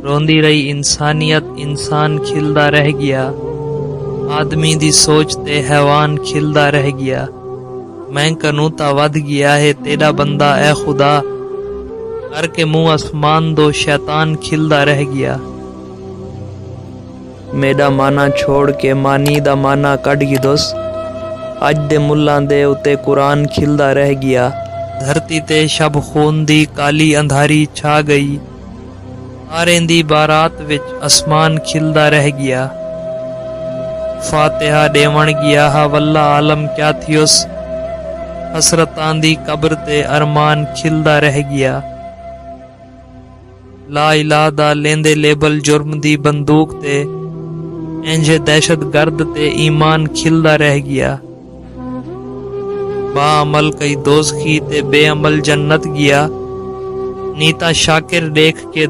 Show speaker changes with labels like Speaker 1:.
Speaker 1: रोंदी रही इंसानियत, इंसान खिलदा रह गया। आदमी दी सोच ते हैवान खिलदा रह गया। मैं कनू ता वध गया है तेरा बंदा ए खुदा, करके मुंह आसमान दो शैतान खिलदा रह गया। मेरा माना छोड़ के मानी दा माना कढ़ गिदोस, अज दे मुल्लां दे उते कुरान खिलदा रह गया। धरती ते शब खून दी काली अंधारी छा गई, तारें दी बारात विच आसमान खिलदा रह गया। फातिहा देवण गया हा वल्ला आलम क्या थियोस, हसरतां दी कब्र ते अरमान खिलदा रह गया। ला इलाहा दा लेंदे लेबल जुर्म दी बंदूक ते, इंज दहशत गर्द ते ईमान खिलदा रह गया। बाअमल कई दोज़खी ते बेअमल जन्नत गया, नीता शाकिर देख के